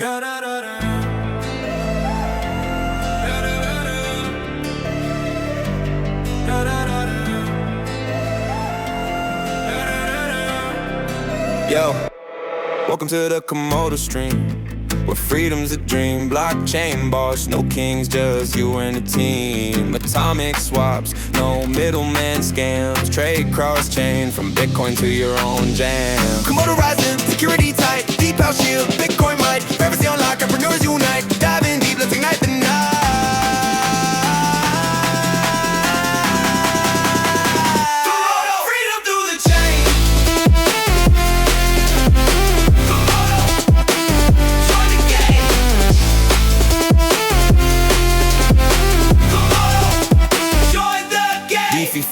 Yo, welcome to the Komodo stream, where freedom's a dream. Blockchain boss, no kings, just you and the team. Atomic swaps, no middleman scams. Trade cross-chain from Bitcoin to your own jam. Komodo rising, security tight, deep house shield, Bitcoin might. Privacy unlocked, entrepreneurs unite. Dive in deep, let's ignite the night.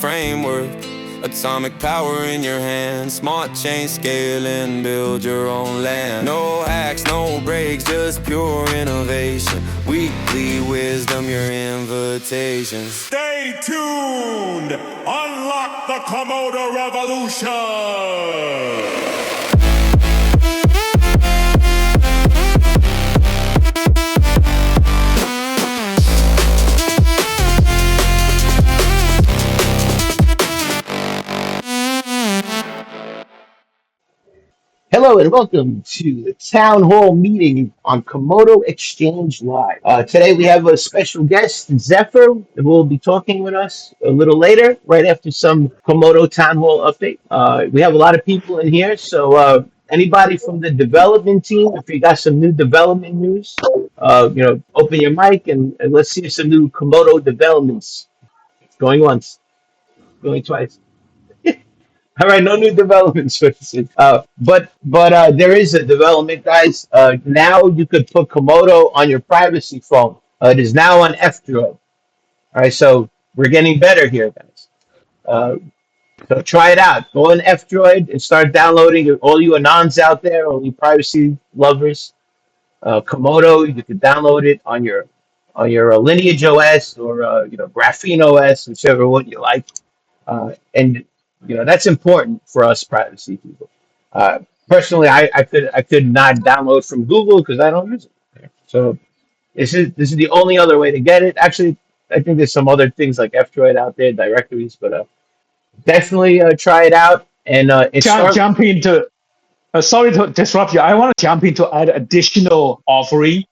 Framework, atomic power in your hands. Smart chain scaling, build your own land. No hacks, no breaks, just pure innovation. Weekly wisdom, your invitation. Stay tuned! Unlock the Komodo revolution! Hello and welcome to the town hall meeting on Komodo Exchange Live. Today we have a special guest, Zephyr, who will be talking with us a little later, right after some Komodo town hall update. We have a lot of people in here, so anybody from the development team, if you got some new development news, open your mic and let's see some new Komodo developments. Going once, going twice. All right, no new developments. But there is a development, guys. Now you could put Komodo on your privacy phone. It is now on F-Droid. All right, so we're getting better here, guys. So try it out. Go on F-Droid and start downloading it. All you anons out there, all you privacy lovers. Komodo, you could download it on your Lineage OS or Graphene OS, whichever one you like. And that's important for us privacy people. Personally, I could not download from Google because I don't use it. So this is the only other way to get it. Actually, I think there's some other things like F-Droid out there, directories, but definitely try it out and jump into. Sorry to disrupt you. I want to jump into add additional offering,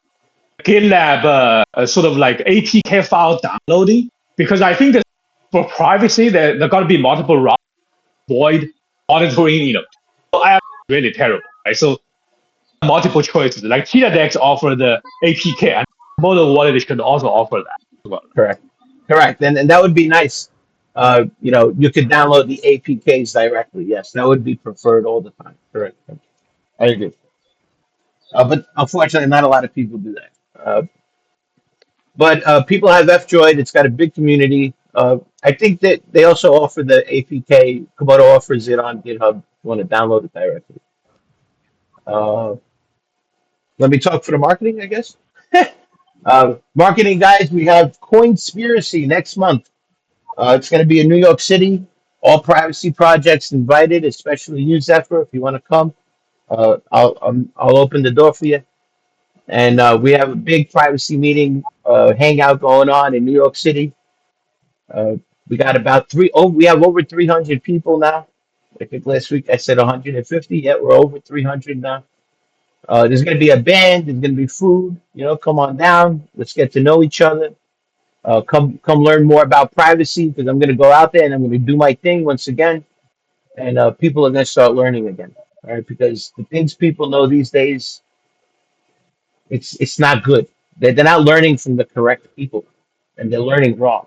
GitLab sort of like APK file downloading, because I think that for privacy there got to be multiple routes. Void monitoring, so I am really terrible, right? So multiple choices. Like TiaDex offer the APK, and Komodo Wallet should also offer that as well. Correct, and that would be nice. You could download the APKs directly. Yes, that would be preferred all the time. Correct. I agree. But unfortunately, not a lot of people do that. But people have F-Droid. It's got a big community. I think that they also offer the APK. Komodo offers it on GitHub. If you want to download it directly. Let me talk for the marketing, I guess. Marketing, guys, we have Coinspiracy next month. It's going to be in New York City. All privacy projects invited, especially you, Zephyr, if you want to come. I'll open the door for you. And we have a big privacy meeting, hangout going on in New York City. We got about we have over 300 people now. I think last week I said 150. Yeah, we're over 300 now. There's going to be a band. There's going to be food. Come on down. Let's get to know each other. Come learn more about privacy, because I'm going to go out there and I'm going to do my thing once again. And people are going to start learning again. All right, because the things people know these days, it's not good. They're not learning from the correct people, and they're learning wrong.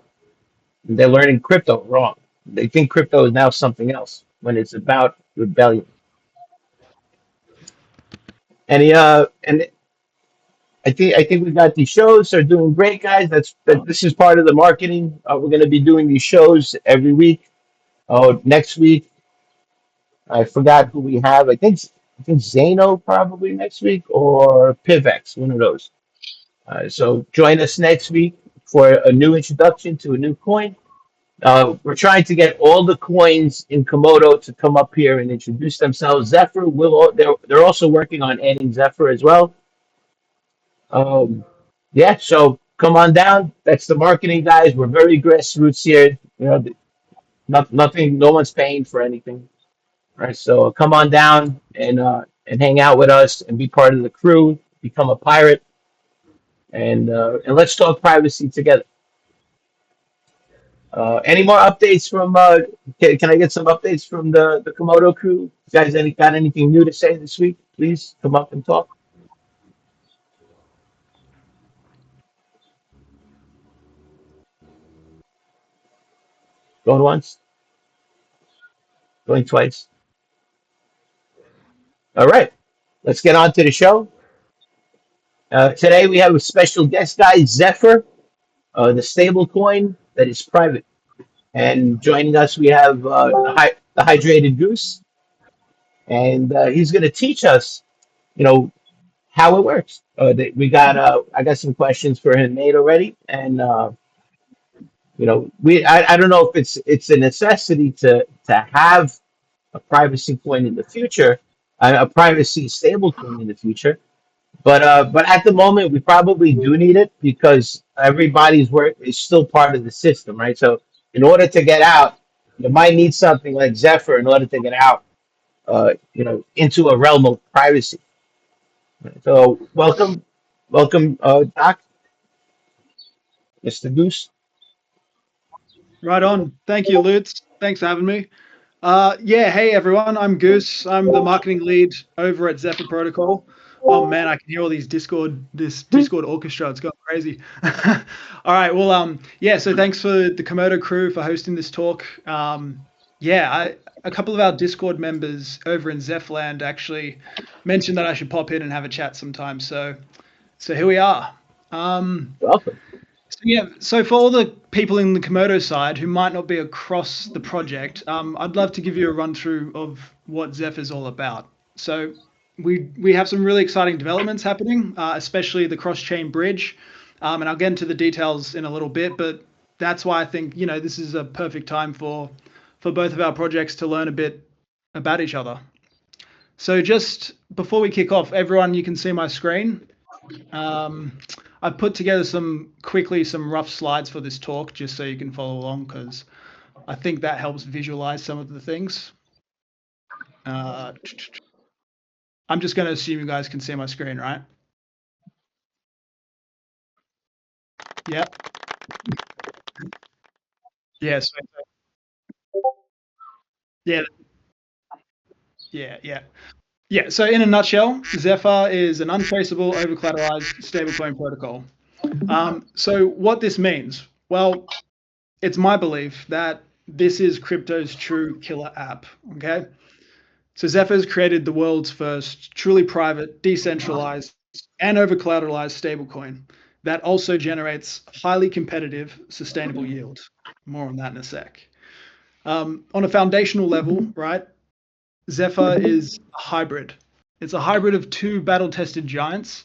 They're learning crypto wrong. They think crypto is now something else when it's about rebellion. And I think we got these shows are doing great, guys. This is part of the marketing. We're going to be doing these shows every week. Oh, next week I forgot who we have. I think Zano probably next week, or Pivex, one of those. So join us next week for a new introduction to a new coin. We're trying to get all the coins in Komodo to come up here and introduce themselves. Zephyr they're also working on adding Zephyr as well. Yeah, so come on down. That's the marketing guys. We're very grassroots here. Nothing. No one's paying for anything. Right. So come on down and hang out with us and be part of the crew. Become a pirate and let's talk privacy together. Any more updates from? Can I get some updates from the Komodo crew? You guys, got anything new to say this week? Please come up and talk. Going once, going twice. All right, let's get on to the show. Today we have a special guest guy, Zephyr, the stablecoin that is private. And joining us, we have the hydrated goose, and he's going to teach us, you know, how it works. I got some questions for him made already, and I don't know if it's a necessity to have a privacy coin in the future, a privacy stable coin in the future. But at the moment, we probably do need it because everybody's work is still part of the system, right? So in order to get out, you might need something like Zephyr in order to get out, into a realm of privacy. So welcome, Doc, Mr. Goose. Right on. Thank you, Lutz. Thanks for having me. Yeah, hey everyone. I'm Goose. I'm the marketing lead over at Zephyr Protocol. Oh man, I can hear all this Discord orchestra. It's going crazy. All right. Well, yeah. So thanks for the Komodo crew for hosting this talk. Yeah, a couple of our Discord members over in Zephland actually mentioned that I should pop in and have a chat sometime. So here we are. Welcome. So yeah, so for all the people in the Komodo side who might not be across the project, I'd love to give you a run through of what Zeph is all about. So we have some really exciting developments happening, especially the cross-chain bridge, and I'll get into the details in a little bit. But that's why I think this is a perfect time for both of our projects to learn a bit about each other. So just before we kick off, everyone, you can see my screen. I've put together some rough slides for this talk just so you can follow along because I think that helps visualize some of the things. I'm just going to assume you guys can see my screen, right? Yep. Yes. Yeah. Yeah. Yeah. So in a nutshell, Zephyr is an untraceable over-collateralized stablecoin protocol. So what this means, well, it's my belief that this is crypto's true killer app. Okay. So Zephyr's created the world's first truly private, decentralized, and over-collateralized stablecoin that also generates highly competitive, sustainable yield. More on that in a sec. On a foundational level, right, Zephyr is a hybrid. It's a hybrid of two battle-tested giants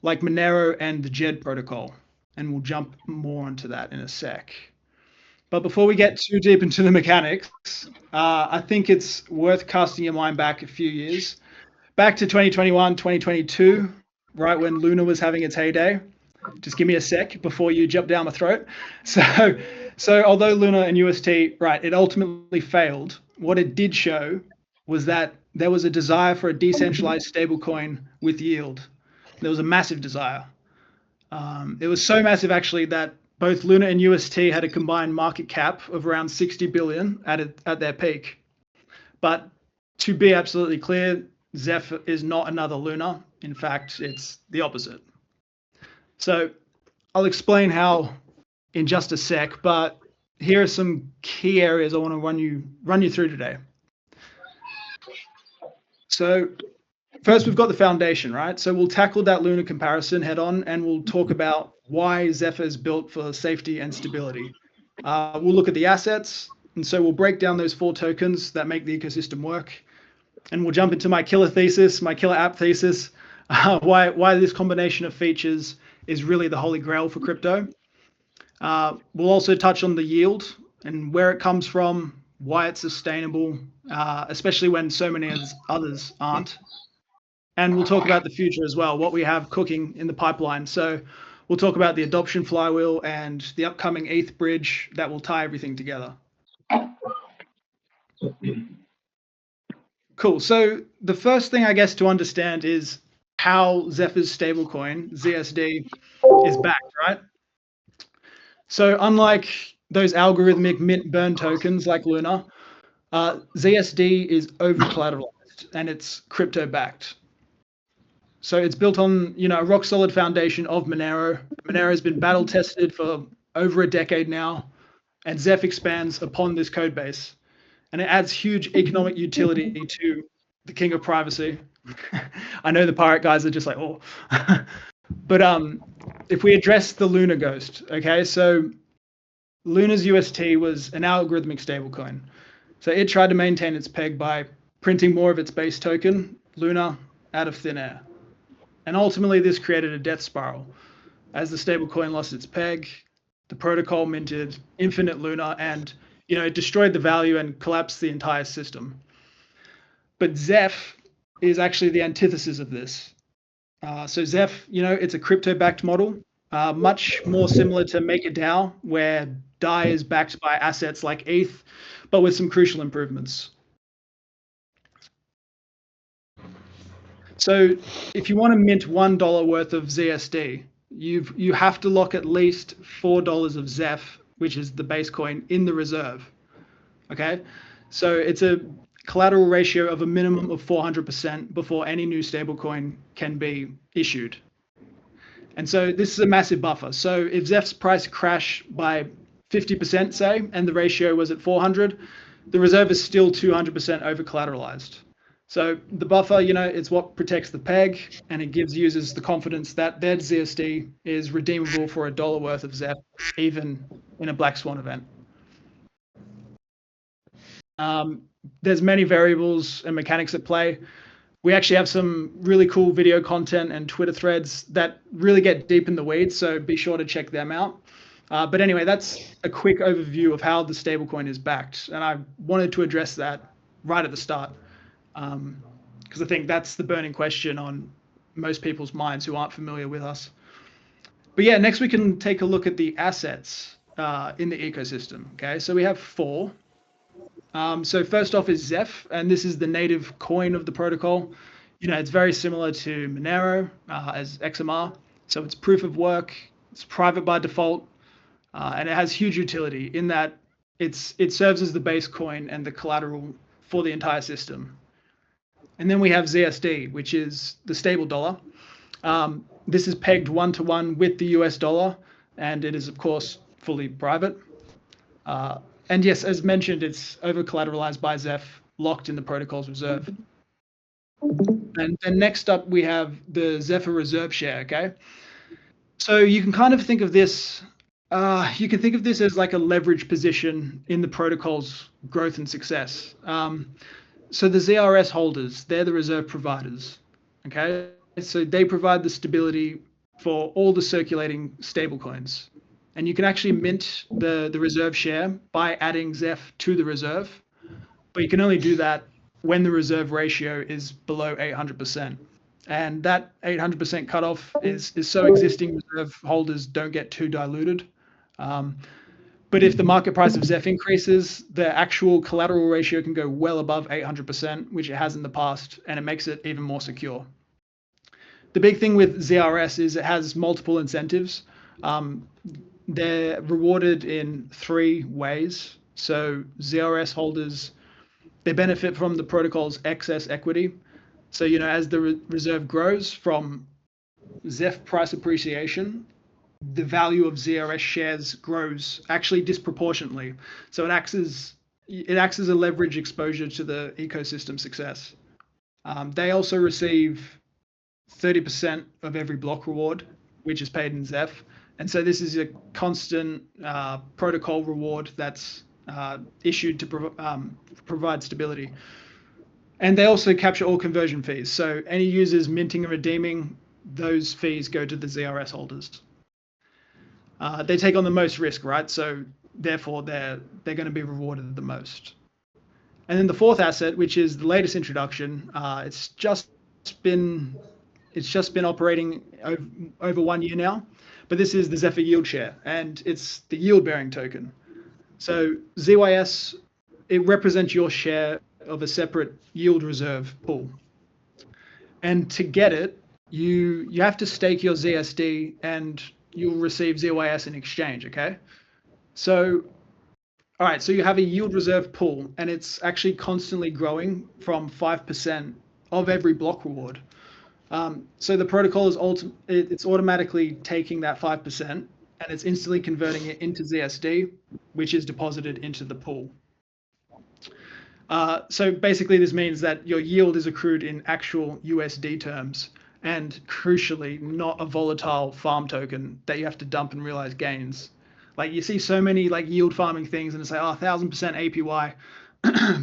like Monero and the JED protocol, and we'll jump more onto that in a sec. But before we get too deep into the mechanics, I think it's worth casting your mind back a few years, back to 2021, 2022, right when Luna was having its heyday. Just give me a sec before you jump down my throat. So although Luna and UST, right, it ultimately failed, what it did show was that there was a desire for a decentralized stablecoin with yield. There was a massive desire. It was so massive actually that both Luna and UST had a combined market cap of around 60 billion at their peak. But to be absolutely clear, Zeph is not another Luna. In fact, it's the opposite. So I'll explain how in just a sec, but here are some key areas I want to run you through today. So first, we've got the foundation, right? So we'll tackle that Luna comparison head on, and we'll talk about why Zephyr is built for safety and stability. We'll look at the assets, and so we'll break down those 4 tokens that make the ecosystem work. And we'll jump into my killer app thesis, why this combination of features is really the holy grail for crypto. We'll also touch on the yield and where it comes from, why it's sustainable, especially when so many others aren't. And we'll talk about the future as well, what we have cooking in the pipeline. So we'll talk about the adoption flywheel and the upcoming ETH bridge that will tie everything together. Cool. So the first thing, I guess, to understand is how Zephyr's stablecoin, ZSD, is backed, right? So unlike those algorithmic mint burn tokens like Luna, ZSD is over-collateralized and it's crypto-backed. So it's built on, a rock-solid foundation of Monero. Monero has been battle-tested for over a decade now, and Zeph expands upon this code base. And it adds huge economic utility to the king of privacy. I know the pirate guys are just like, oh. But if we address the Luna ghost, okay, so Luna's UST was an algorithmic stablecoin. So it tried to maintain its peg by printing more of its base token, Luna, out of thin air. And ultimately, this created a death spiral. As the stablecoin lost its peg, the protocol minted infinite Luna and it destroyed the value and collapsed the entire system. But Zeph is actually the antithesis of this. So Zeph, it's a crypto-backed model, much more similar to MakerDAO, where DAI is backed by assets like ETH, but with some crucial improvements. So if you want to mint $1 worth of ZSD, you have to lock at least $4 of Zeph, which is the base coin, in the reserve. Okay, so it's a collateral ratio of a minimum of 400% before any new stablecoin can be issued. And so this is a massive buffer. So if Zeph's price crashed by 50%, say, and the ratio was at 400, the reserve is still 200% over collateralized. So the buffer, it's what protects the peg, and it gives users the confidence that their ZSD is redeemable for $1 worth of Zeph, even in a black swan event. There's many variables and mechanics at play. We actually have some really cool video content and Twitter threads that really get deep in the weeds, so be sure to check them out. But anyway, that's a quick overview of how the stablecoin is backed, and I wanted to address that right at the start, because I think that's the burning question on most people's minds who aren't familiar with us. But yeah, next we can take a look at the assets in the ecosystem. Okay, so we have 4. So first off is Zeph, and this is the native coin of the protocol. It's very similar to Monero as XMR. So it's proof of work, it's private by default, and it has huge utility in that it serves as the base coin and the collateral for the entire system. And then we have ZSD, which is the stable dollar. This is pegged 1-to-1 with the US dollar, and it is, of course, fully private. And yes, as mentioned, it's over-collateralized by Zeph, locked in the protocol's reserve. And then next up, we have the Zephyr reserve share, okay? So you can kind of think of this, as like a leverage position in the protocol's growth and success. So the ZRS holders, they're the reserve providers, okay? So they provide the stability for all the circulating stablecoins. And you can actually mint the reserve share by adding Zeph to the reserve, but you can only do that when the reserve ratio is below 800%. And that 800% cutoff is so existing reserve holders don't get too diluted. But if the market price of Zeph increases, the actual collateral ratio can go well above 800%, which it has in the past, and it makes it even more secure. The big thing with ZRS is it has multiple incentives. They're rewarded in 3 ways. So ZRS holders, they benefit from the protocol's excess equity. So, as the reserve grows from Zeph price appreciation, the value of ZRS shares grows actually disproportionately. So it acts as a leverage exposure to the ecosystem success. They also receive 30% of every block reward, which is paid in Zeph. And so this is a constant protocol reward that's issued to provide stability. And they also capture all conversion fees. So any users minting and redeeming, those fees go to the ZRS holders. They take on the most risk, right? So therefore, they're going to be rewarded the most. And then the fourth asset, which is the latest introduction, it's just been operating over 1 year now, but this is the Zephyr yield share, and it's the yield bearing token. So ZYS, it represents your share of a separate yield reserve pool, and to get it, you have to stake your ZSD, and you'll receive ZYS in exchange. Okay, so all right, so you have a yield reserve pool, and it's actually constantly growing from 5% of every block reward. So the protocol is it's automatically taking that 5%, and it's instantly converting it into ZSD, which is deposited into the pool. So basically, this means that your yield is accrued in actual USD terms, and crucially, not a volatile farm token that you have to dump and realize gains. Like you see so many like yield farming things, and it's like, oh, 1,000% APY,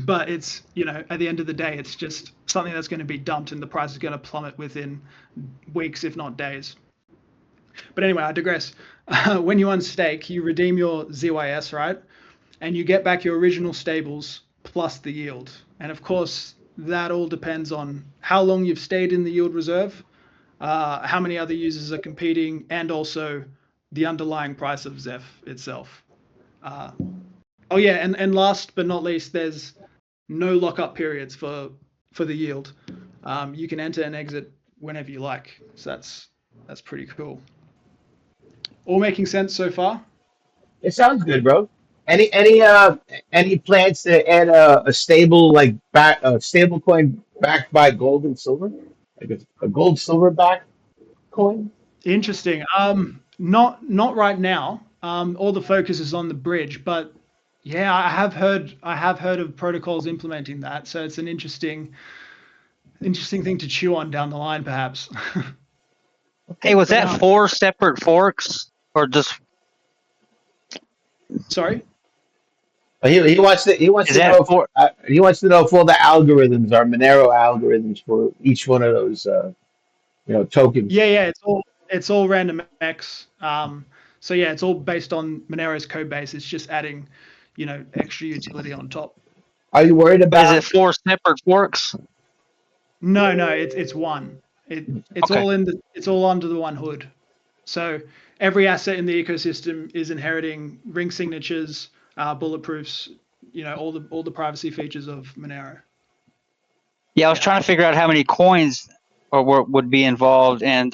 but it's, at the end of the day, it's just something that's going to be dumped, and the price is going to plummet within weeks, if not days. But anyway, I digress. When you unstake, you redeem your ZYS, right? And you get back your original stables plus the yield. And of course, that all depends on how long you've stayed in the yield reserve, how many other users are competing, and also the underlying price of Zeph itself. Oh yeah, and last but not least, there's no lockup periods for the yield. You can enter and exit whenever you like. So that's pretty cool. All making sense so far? It sounds good, bro. Any plans to add a stable like a stable coin backed by gold and silver, like a gold silver backed coin? Interesting. Not right now. All the focus is on the bridge, but yeah, I have heard of protocols implementing that. So it's an interesting thing to chew on down the line, perhaps. Hey, was But that 4 separate forks or just sorry. He wants to is that 4? he wants to know if all the algorithms are Monero algorithms for each one of those tokens. Yeah, it's all random X. So yeah, it's all based on Monero's code base. It's just adding, extra utility on top. Are you worried Is about it 4 separate forks? No, it's one. It's Okay. it's all under the one hood. So every asset in the ecosystem is inheriting ring signatures, bulletproofs, all the privacy features of Monero. Yeah, I was trying to figure out how many coins would be involved, and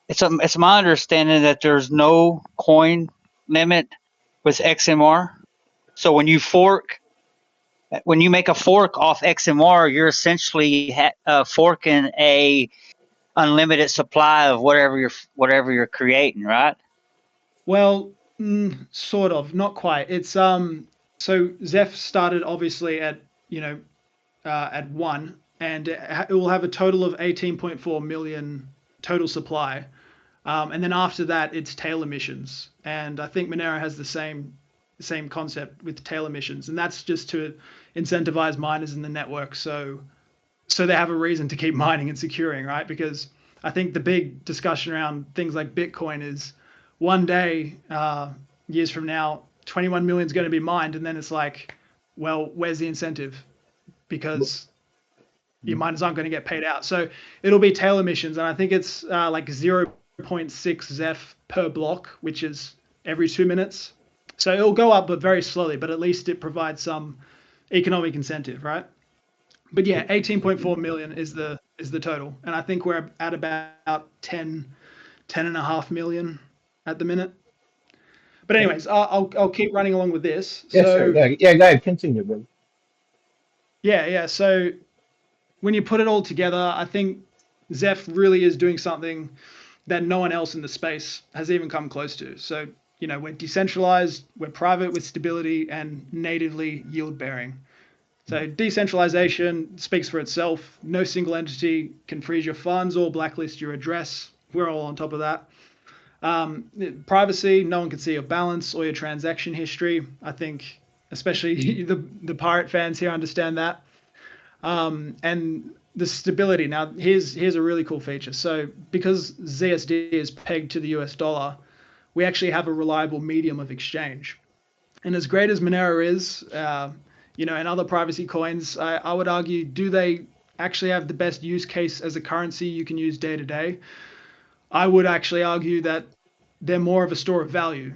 it's my understanding that there's no coin limit with XMR. So when you make a fork off XMR, you're essentially forking a unlimited supply of whatever you're creating, right? Well, sort of, not quite. It's so Zeph started obviously at at 1, and it will have a total of 18.4 million total supply. And then after that, it's tail emissions, and I think Monero has the same concept with tail emissions, and that's just to incentivize miners in the network, so they have a reason to keep mining and securing, right? Because I think the big discussion around things like Bitcoin is one day, years from now, 21 million is going to be mined, and then it's like, well, where's the incentive? Because your miners aren't going to get paid out. So it'll be tail emissions, and I think it's like 0.6 Zeph per block, which is every 2 minutes. So it'll go up, but very slowly, but at least it provides some economic incentive, right? But yeah, 18.4 million is the total, and I think we're at about 10.5 million at the minute. But anyways, I'll keep running along with this. Yes, So sir. Yeah, go ahead, continue, bro. yeah. So when you put it all together, I think Zeph really is doing something that no one else in the space has even come close to. So, we're decentralized, we're private with stability, and natively yield bearing. So decentralization speaks for itself. No single entity can freeze your funds or blacklist your address. We're all on top of that. Privacy, no one can see your balance or your transaction history. I think especially the pirate fans here understand that. And the stability. Now, here's a really cool feature. So because ZSD is pegged to the US dollar, we actually have a reliable medium of exchange. And as great as Monero is, and other privacy coins, I would argue, do they actually have the best use case as a currency you can use day to day. I would actually argue that they're more of a store of value,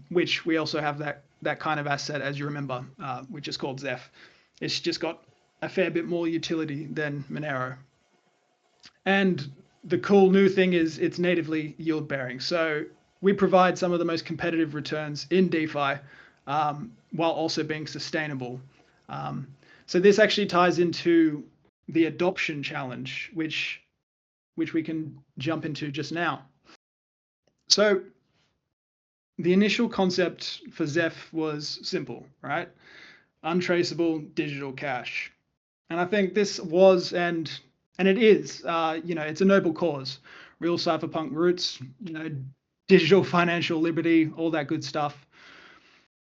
which we also have that kind of asset, as you remember, which is called Zeph. It's just got a fair bit more utility than Monero. And the cool new thing is it's natively yield bearing. So we provide some of the most competitive returns in DeFi while also being sustainable. So this actually ties into the adoption challenge, which we can jump into just now. So the initial concept for Zeph was simple, right? Untraceable digital cash. And I think this was and it is, it's a noble cause. Real cypherpunk roots, digital financial liberty, all that good stuff.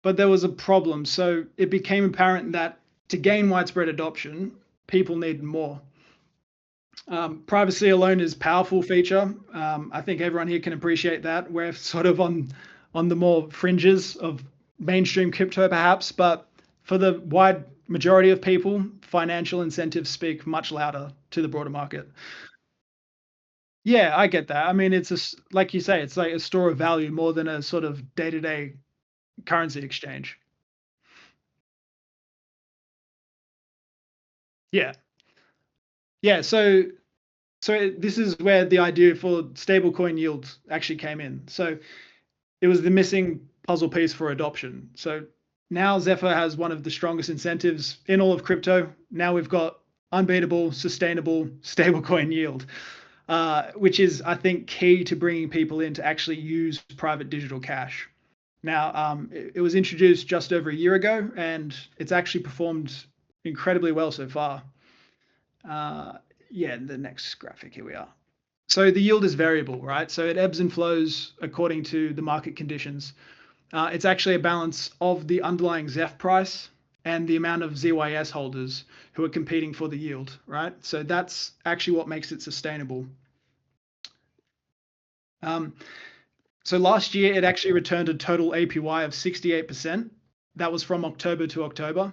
But there was a problem. So it became apparent that to gain widespread adoption, people needed more. Privacy alone is a powerful feature. I think everyone here can appreciate that. We're sort of on the more fringes of mainstream crypto, perhaps, but for the wide majority of people, financial incentives speak much louder to the broader market. Yeah, I get that. I mean, it's like you say, it's like a store of value more than a sort of day-to-day currency exchange. Yeah. Yeah, so this is where the idea for stablecoin yields actually came in. So it was the missing puzzle piece for adoption. So now Zephyr has one of the strongest incentives in all of crypto. Now we've got unbeatable, sustainable stablecoin yield, which is, I think, key to bringing people in to actually use private digital cash. Now, it was introduced just over a year ago, and it's actually performed incredibly well so far. The next graphic, here we are. So the yield is variable, right? So it ebbs and flows according to the market conditions. It's actually a balance of the underlying Zeph price and the amount of ZYS holders who are competing for the yield, right? So that's actually what makes it sustainable. So last year, it actually returned a total APY of 68%. That was from October to October.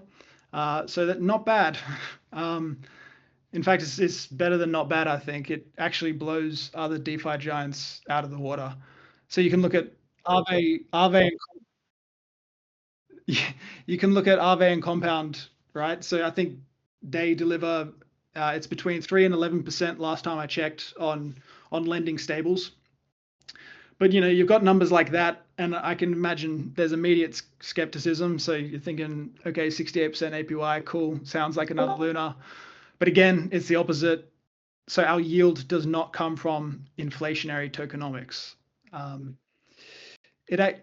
So that not bad. In fact, it's better than not bad, I think. It actually blows other DeFi giants out of the water. So you can look at Aave, you can look at Aave and Compound, right? So I think they deliver, it's between 3 and 11% last time I checked on lending stables. But you've got numbers like that, and I can imagine there's immediate skepticism. So you're thinking, okay, 68% APY, cool, sounds like another Luna. But again, it's the opposite. So our yield does not come from inflationary tokenomics.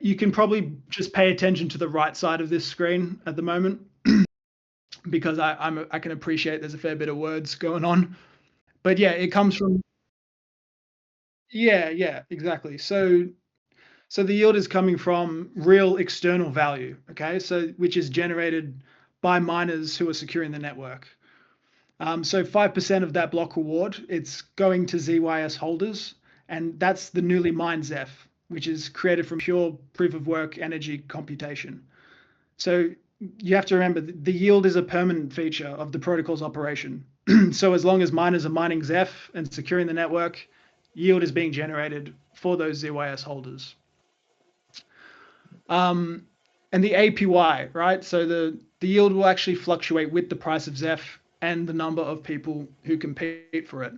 You can probably just pay attention to the right side of this screen at the moment because I can appreciate there's a fair bit of words going on. But yeah, it comes from. Yeah, exactly. So the yield is coming from real external value, okay? So which is generated by miners who are securing the network. So 5% of that block reward, it's going to ZYS holders, and that's the newly mined Zeph, which is created from pure proof of work energy computation. So you have to remember the yield is a permanent feature of the protocol's operation. So as long as miners are mining Zeph and securing the network, yield is being generated for those ZYS holders. And the APY, right? So the yield will actually fluctuate with the price of Zeph and the number of people who compete for it.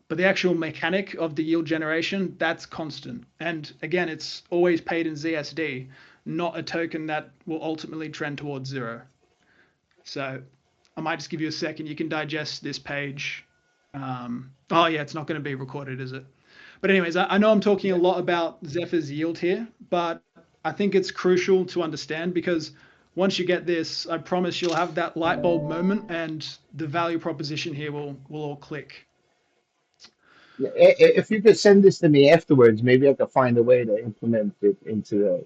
But the actual mechanic of the yield generation, that's constant. And again, it's always paid in ZSD, not a token that will ultimately trend towards zero. So I might just give you a second. You can digest this page. Oh yeah, it's not going to be recorded, is it? But anyways, I know I'm talking a lot about Zephyr's yield here, but I think it's crucial to understand because once you get this, I promise you'll have that light bulb moment and the value proposition here will all click. If you could send this to me afterwards, maybe I could find a way to implement it into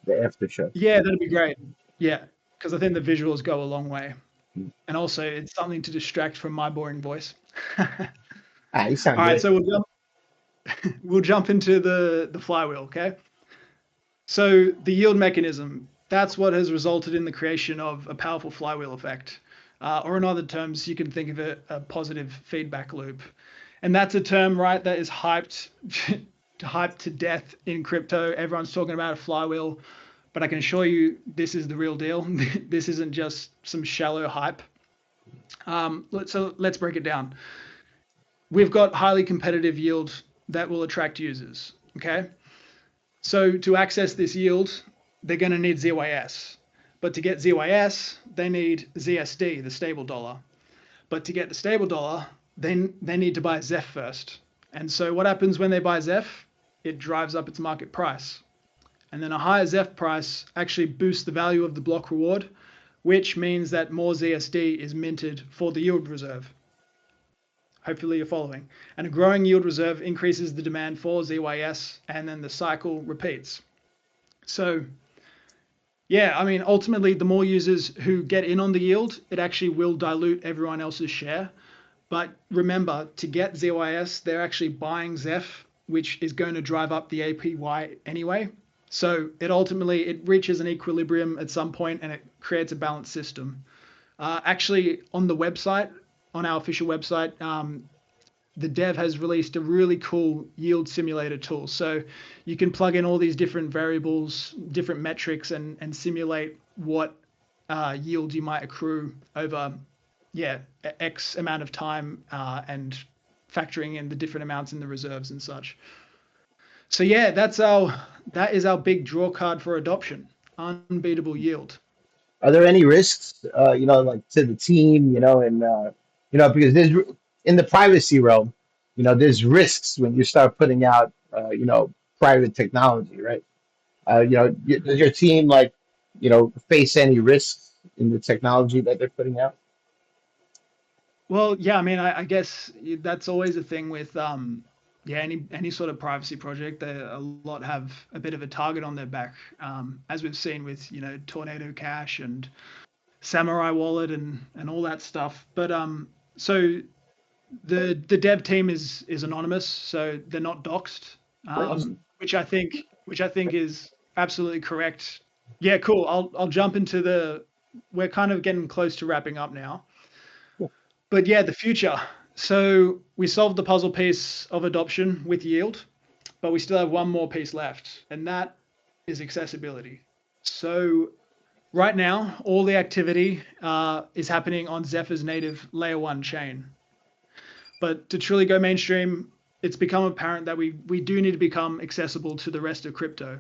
the aftershow. Yeah, that'd be great. Yeah, because I think the visuals go a long way. And also, it's something to distract from my boring voice. You sound All right, good. so we'll jump into the flywheel, okay? So the yield mechanism, that's what has resulted in the creation of a powerful flywheel effect. or in other terms, you can think of it a positive feedback loop. And that's a term, right, that is hyped hyped to death in crypto. Everyone's talking about a flywheel, but I can assure you this is the real deal. This isn't just some shallow hype. So let's break it down. We've got highly competitive yield that will attract users, okay? So to access this yield, they're going to need ZYS. But to get ZYS, they need ZSD, the stable dollar. But to get the stable dollar, then they need to buy Zeph first. And so what happens when they buy Zeph? It drives up its market price. And then a higher Zeph price actually boosts the value of the block reward, which means that more ZSD is minted for the yield reserve. Hopefully you're following. And a growing yield reserve increases the demand for ZYS, and then the cycle repeats. So yeah, I mean, ultimately, the more users who get in on the yield, it actually will dilute everyone else's share. But remember, to get ZYS, they're actually buying Zeph, which is going to drive up the APY anyway. So it reaches an equilibrium at some point, and it creates a balanced system. Actually, on the website, on our official website, the dev has released a really cool yield simulator tool. So you can plug in all these different variables, different metrics, and simulate what yield you might accrue over, X amount of time, and factoring in the different amounts in the reserves and such. So yeah, that is our big draw card for adoption: unbeatable yield. Are there any risks, like to the team, and because there's in the privacy realm, there's risks when you start putting out, private technology, right? Does your team face any risks in the technology that they're putting out? Well, yeah, I mean, I guess that's always a thing with any sort of privacy project. A lot have a bit of a target on their back, as we've seen with Tornado Cash and Samurai Wallet and all that stuff. But so the dev team is anonymous, so they're not doxxed, which I think is absolutely correct. Yeah, cool. I'll jump into we're kind of getting close to wrapping up now. But yeah, the future. So we solved the puzzle piece of adoption with yield, but we still have one more piece left, and that is accessibility. So right now, all the activity is happening on Zephyr's native layer 1 chain. But to truly go mainstream, it's become apparent that we do need to become accessible to the rest of crypto.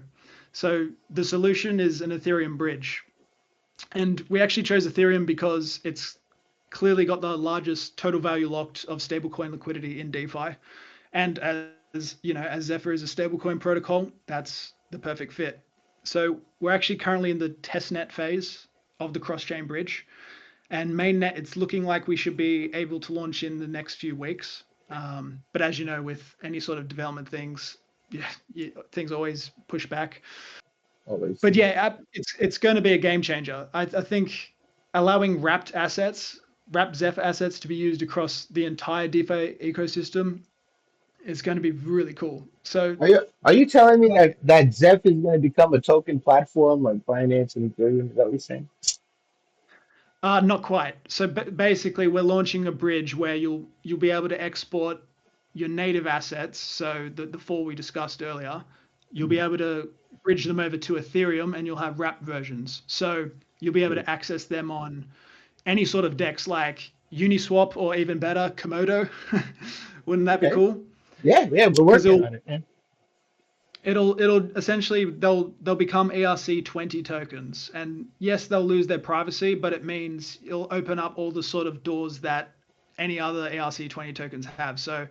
So the solution is an Ethereum bridge. And we actually chose Ethereum because it's clearly got the largest total value locked of stablecoin liquidity in DeFi. And as Zephyr is a stablecoin protocol, that's the perfect fit. So we're actually currently in the testnet phase of the cross-chain bridge. And mainnet, it's looking like we should be able to launch in the next few weeks. But as you know, with any sort of development things, things always push back. Always. But yeah, it's going to be a game changer. I think allowing wrapped Zeph assets to be used across the entire DeFi ecosystem is going to be really cool. So Are you telling me that Zeph is going to become a token platform like Binance and Ethereum? Is that what you're saying? not quite. So basically, we're launching a bridge where you'll be able to export your native assets. So the four we discussed earlier, you'll be able to bridge them over to Ethereum, and you'll have wrapped versions. So you'll be able to access them on any sort of DEX like Uniswap, or even better, Komodo. Wouldn't that be cool? Yeah, we're working on it, man. It'll essentially they'll become ERC20 tokens, and yes, they'll lose their privacy, but it means it'll open up all the sort of doors that any other ERC20 tokens have. So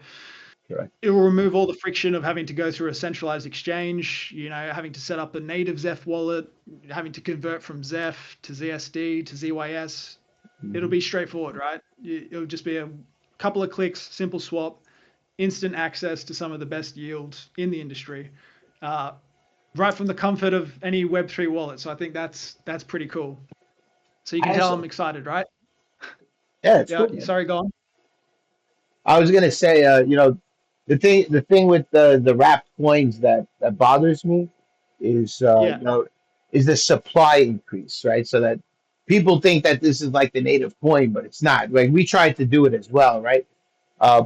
Correct. it will remove all the friction of having to go through a centralized exchange, having to set up a native Zeph wallet, having to convert from Zeph to ZSD to ZYS. It'll be straightforward, right? It'll just be a couple of clicks, simple swap, instant access to some of the best yields in the industry, right from the comfort of any Web3 wallet. So I think that's pretty cool. So you can tell I'm excited, right? Yeah, it's cool, man. Sorry, go on. I was gonna say, the thing with the wrapped coins that bothers me is, is the supply increase, right? So that people think that this is like the native coin, but it's not. Like we tried to do it as well, right? Uh,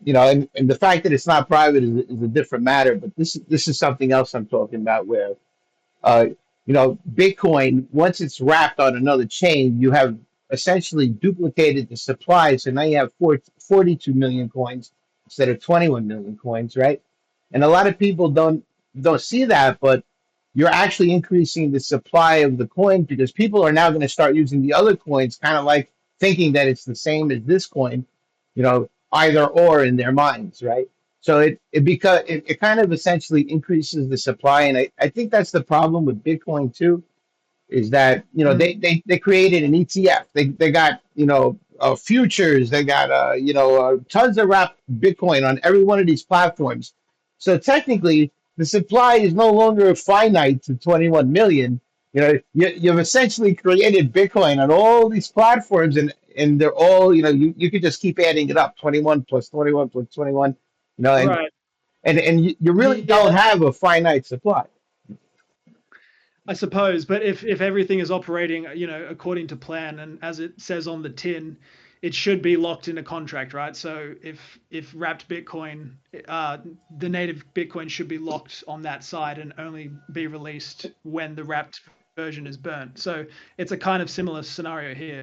and the fact that it's not private is a different matter. But this is something else I'm talking about where uh, Bitcoin, once it's wrapped on another chain, you have essentially duplicated the supply. So now you have 42 million coins instead of 21 million coins, right? And a lot of people don't see that, but you're actually increasing the supply of the coin because people are now going to start using the other coins, kind of like thinking that it's the same as this coin, either or in their minds, right? So it kind of essentially increases the supply, and I think that's the problem with Bitcoin too, is that Mm, they created an ETF. They got futures. They got tons of wrapped Bitcoin on every one of these platforms. So technically, the supply is no longer finite to 21 million. You've essentially created Bitcoin on all these platforms, and they're all you could just keep adding it up, 21 plus 21 plus 21, and right. you really don't Yeah, have a finite supply. I suppose, but if everything is operating, according to plan and as it says on the tin, it should be locked in a contract, right? So if wrapped Bitcoin, the native Bitcoin should be locked on that side and only be released when the wrapped version is burnt. So it's a kind of similar scenario here.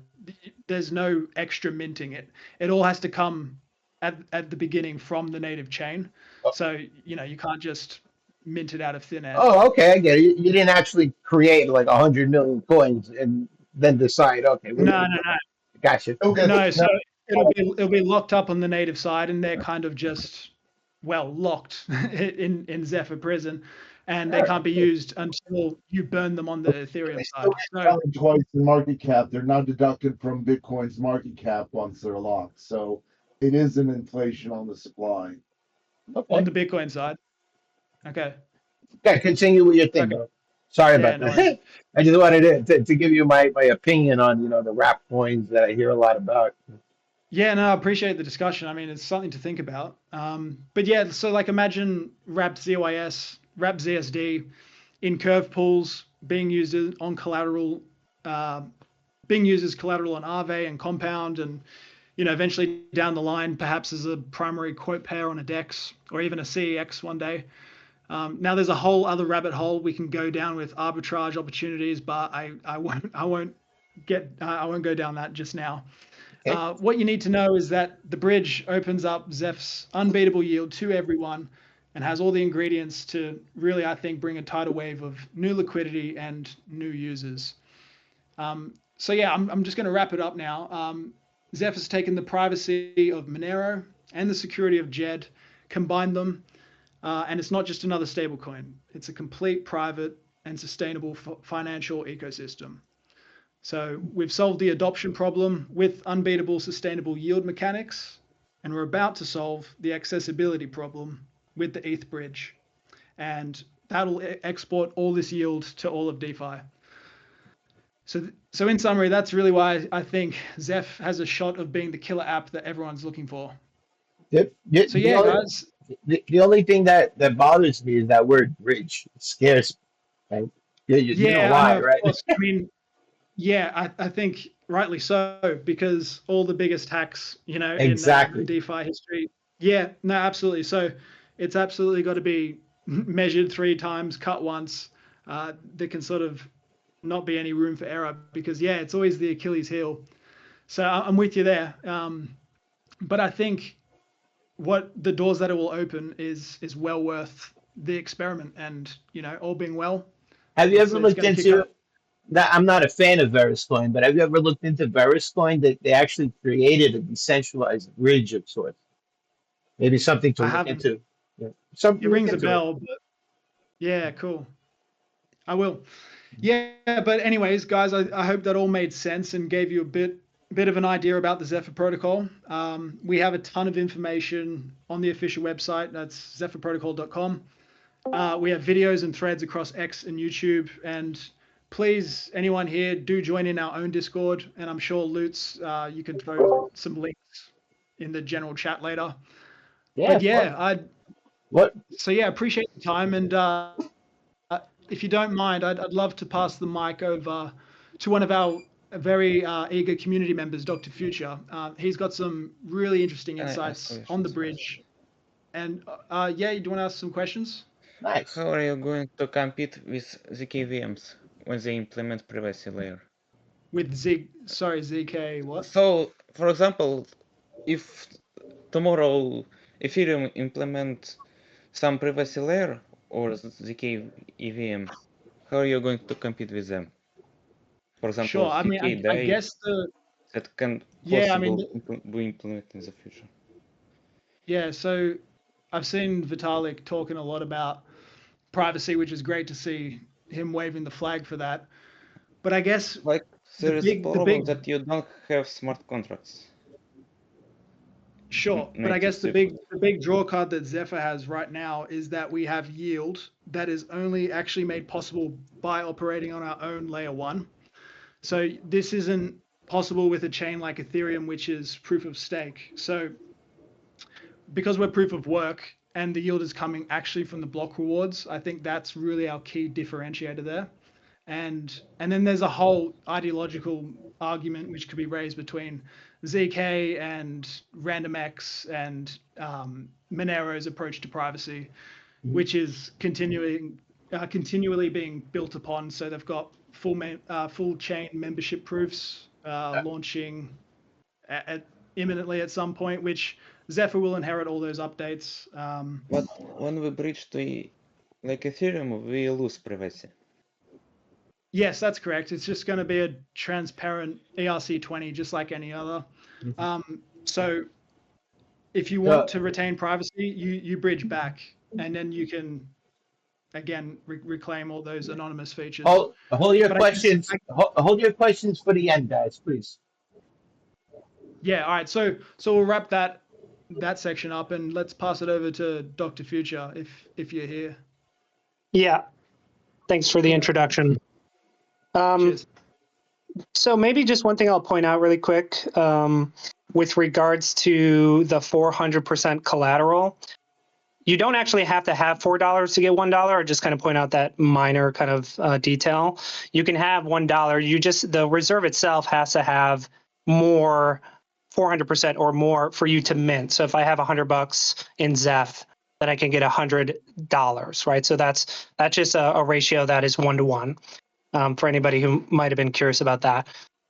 There's no extra minting. It all has to come at the beginning from the native chain. So you can't just mint it out of thin air. Oh, okay, I get it. You didn't actually create like 100 million coins and then decide, okay, we're No, gonna no, do no. it. Gotcha. Okay. No, so Now, it'll be locked up on the native side, and they're kind of just locked in Zephyr prison, and All they right. can't be used until you burn them on the Ethereum they still side. ain't So counted twice in market cap. They're not deducted from Bitcoin's market cap once they're locked. So it is an inflation on the supply. on Okay. the Bitcoin side, okay, Okay, continue with your thing, okay, bro. Sorry yeah, about no worries. that. I just wanted to give you my opinion on the wrap coins that I hear a lot about. Yeah, no, I appreciate the discussion. I mean, it's something to think about. But yeah, so like imagine wrapped ZYS, wrapped ZSD in curve pools being used on collateral, uh, being used as collateral on Aave and Compound, and eventually down the line, perhaps as a primary quote pair on a DEX or even a CEX one day. Now there's a whole other rabbit hole we can go down with arbitrage opportunities, but I won't go down that just now. Okay. What you need to know is that the bridge opens up Zeph's unbeatable yield to everyone and has all the ingredients to really, I think, bring a tidal wave of new liquidity and new users. So yeah, I'm just going to wrap it up now. Zeph has taken the privacy of Monero and the security of Jed, combined them, and it's not just another stablecoin. It's a complete private and sustainable financial ecosystem. So we've solved the adoption problem with unbeatable sustainable yield mechanics, and we're about to solve the accessibility problem with the ETH bridge. And that'll export all this yield to all of DeFi. So in summary, that's really why I think Zeph has a shot of being the killer app that everyone's looking for. So The yeah, only guys. the only thing that bothers me is that word bridge. It scares me. Right? You know Yeah, I know, why, of right? course. I mean, yeah, I think rightly so, because all the biggest hacks, in Exactly. DeFi history. Yeah, no, absolutely. So it's absolutely got to be measured 3 times, cut once. There can sort of not be any room for error because, yeah, it's always the Achilles heel. So I'm with you there. But I think what the doors that it will open is well worth the experiment, and all being well, Have you it's ever it's looked going to kick up. into that? I'm not a fan of Veriscoin, but have you ever looked into Veriscoin? That they actually created a decentralized bridge of sorts. Maybe something to I look haven't. into. Yeah. Something It to look rings a into it. bell, but yeah, cool. I will. Yeah, but anyways, guys, I hope that all made sense and gave you a bit of an idea about the Zephyr protocol. We have a ton of information on the official website. That's zephyrprotocol.com. We have videos and threads across X and YouTube. And please, anyone here, do join in our own Discord. And I'm sure Lutz, you can throw some links in the general chat later. Yeah, But of course. yeah, I What? so yeah, appreciate the time. And if you don't mind, I'd love to pass the mic over to one of our a very eager community members, Dr. Future. He's got some really interesting Can I ask insights on the questions? bridge. And yeah, do you want to ask some questions? Nice. How are you going to compete with ZKVMs when they implement privacy layer? With ZK, what? So, for example, if tomorrow Ethereum implement some privacy layer or ZK EVM, how are you going to compete with them? For example, Sure. I mean, ZK I DAI guess that can yeah, I mean, possible be implemented in the future. yeah. So I've seen Vitalik talking a lot about privacy, which is great to see him waving the flag for that. But I guess Like the there is a the problem big that you don't have smart contracts. Sure, but I Native guess the Zephyr. big draw card that Zephyr has right now is that we have yield that is only actually made possible by operating on our own layer one. So this isn't possible with a chain like Ethereum, which is proof of stake. So because we're proof of work and the yield is coming actually from the block rewards, I think that's really our key differentiator there. And then there's a whole ideological argument which could be raised between ZK and RandomX and Monero's approach to privacy, which is continually being built upon. So they've got full chain membership proofs launching imminently at some point, which Zephyr will inherit all those updates. But when we bridge to like Ethereum, we lose privacy. Yes, that's correct. It's just going to be a transparent ERC20, just like any other. So if you want to retain privacy, you bridge back, and then you can, again, reclaim all those anonymous features. Hold your But questions. Hold your questions for the end, guys, please. Yeah, all right. So we'll wrap that section up, and let's pass it over to Dr. Future if you're here. Yeah, thanks for the introduction. Cheers. So maybe just one thing I'll point out really quick with regards to the 400% collateral. You don't actually have to have $4 to get $1. I just kind of point out that minor kind of detail. You can have $1. The reserve itself has to have more 400% or more for you to mint. So if I have $100 in Zeph, then I can get $100, right? So that's just a ratio that is 1-to-1. For anybody who might have been curious about that.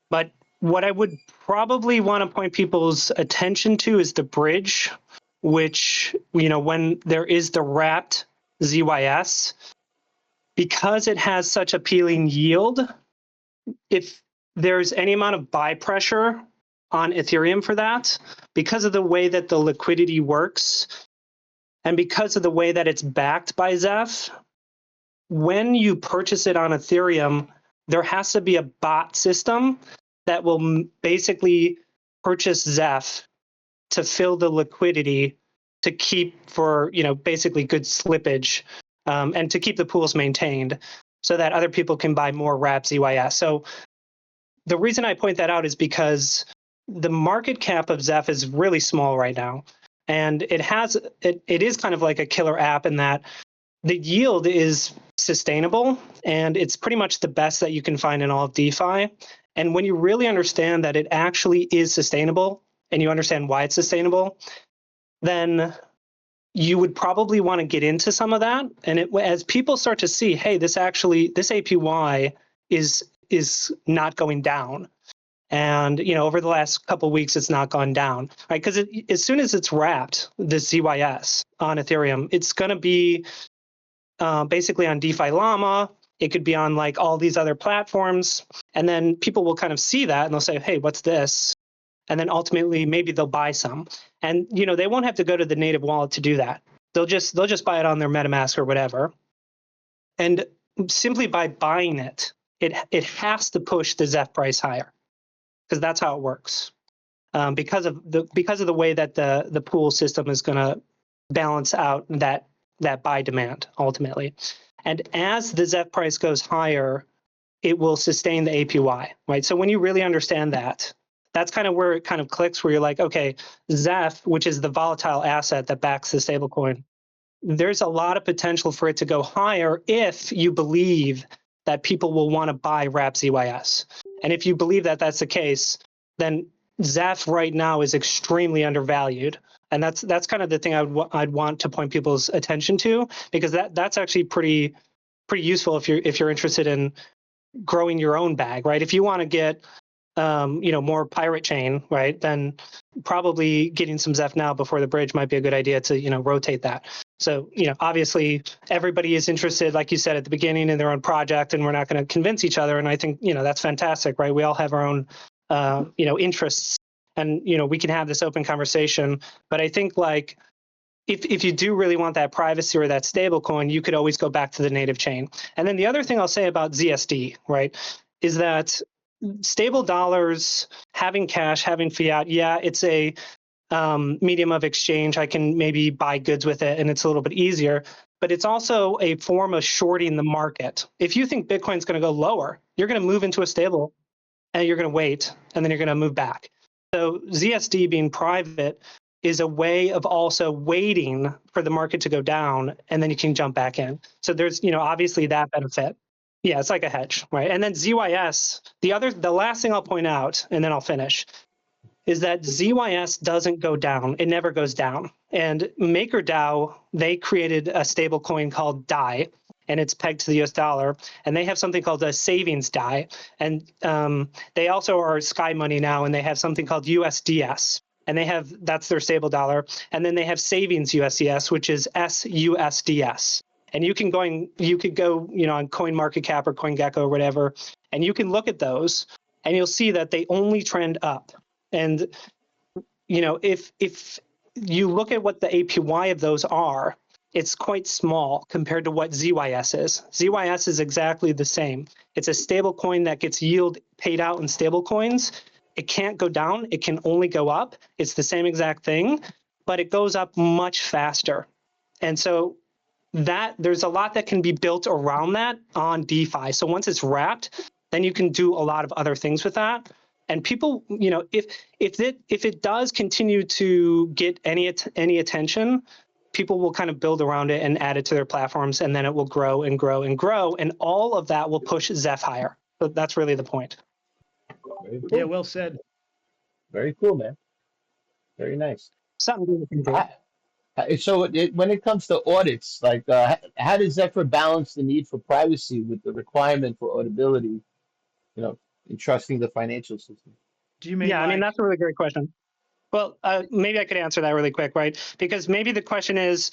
But what I would probably want to point people's attention to is the bridge, which, when there is the wrapped ZYS, because it has such appealing yield, if there's any amount of buy pressure on Ethereum for that, because of the way that the liquidity works, and because of the way that it's backed by Zeph, when you purchase it on Ethereum, there has to be a bot system that will basically purchase Zeph to fill the liquidity to keep for, basically good slippage and to keep the pools maintained so that other people can buy more wrapped ZYS. So the reason I point that out is because the market cap of Zeph is really small right now. And it is kind of like a killer app in that the yield is sustainable, and it's pretty much the best that you can find in all of DeFi. And when you really understand that it actually is sustainable, and you understand why it's sustainable, then you would probably want to get into some of that. And as people start to see, hey, this APY is not going down. And over the last couple of weeks, it's not gone down, right? Because as soon as it's wrapped, this ZYS on Ethereum, it's going to be basically on DeFi Llama. It could be on like all these other platforms. And then people will kind of see that and they'll say, hey, what's this? And then ultimately, maybe they'll buy some. And, they won't have to go to the native wallet to do that. They'll just buy it on their MetaMask or whatever. And simply by buying it has to push the Zeph price higher, because that's how it works. Because of the way that the pool system is going to balance out that buy demand ultimately. And as the Zeph price goes higher, it will sustain the APY, right? So when you really understand that, that's kind of where it kind of clicks, where you're like, okay, Zeph, which is the volatile asset that backs the stablecoin, there's a lot of potential for it to go higher if you believe that people will want to buy wrap ZYS. And if you believe that that's the case, then Zeph right now is extremely undervalued. And that's kind of the thing I'd want to point people's attention to, because that's actually pretty useful if you're interested in growing your own bag, right? If you want to get more pirate chain, right, then probably getting some Zeph now before the bridge might be a good idea to rotate that. So obviously everybody is interested, like you said at the beginning, in their own project, and we're not going to convince each other. And I think that's fantastic, right? We all have our own interests, and we can have this open conversation. But I think like if you do really want that privacy or that stable coin, you could always go back to the native chain. And then the other thing I'll say about ZSD, right, is that stable dollars, having cash, having fiat, yeah, it's a medium of exchange. I can maybe buy goods with it and it's a little bit easier, but it's also a form of shorting the market. If you think Bitcoin's going to go lower, you're going to move into a stable and you're going to wait, and then you're going to move back. So ZSD being private is a way of also waiting for the market to go down, and then you can jump back in. So there's, obviously that benefit. Yeah, it's like a hedge, right? And then ZYS, the last thing I'll point out, and then I'll finish, is that ZYS doesn't go down. It never goes down. And MakerDAO, they created a stable coin called DAI, and it's pegged to the US dollar. And they have something called a savings DAI. And they also are Sky Money now, and they have something called USDS. And that's their stable dollar. And then they have savings USDS, which is SUSDS. And you could go on CoinMarketCap or CoinGecko or whatever, and you can look at those, and you'll see that they only trend up. And if you look at what the APY of those are, it's quite small compared to what ZYS is. ZYS is exactly the same. It's a stable coin that gets yield paid out in stable coins. It can't go down. It can only go up. It's the same exact thing, but it goes up much faster. And so there's a lot that can be built around that on DeFi. So once it's wrapped, then you can do a lot of other things with that. And people, if it does continue to get any attention, people will kind of build around it and add it to their platforms, and then it will grow and grow and grow, and all of that will push Zeph higher. So that's really the point. Very cool. Yeah, well said. Very cool, man. Very nice. Something to do. So when it comes to audits, like how does Zephyr balance the need for privacy with the requirement for auditability, in trusting the financial system? Do you mean? Yeah, I mean, that's a really great question. Well, maybe I could answer that really quick, right? Because maybe the question is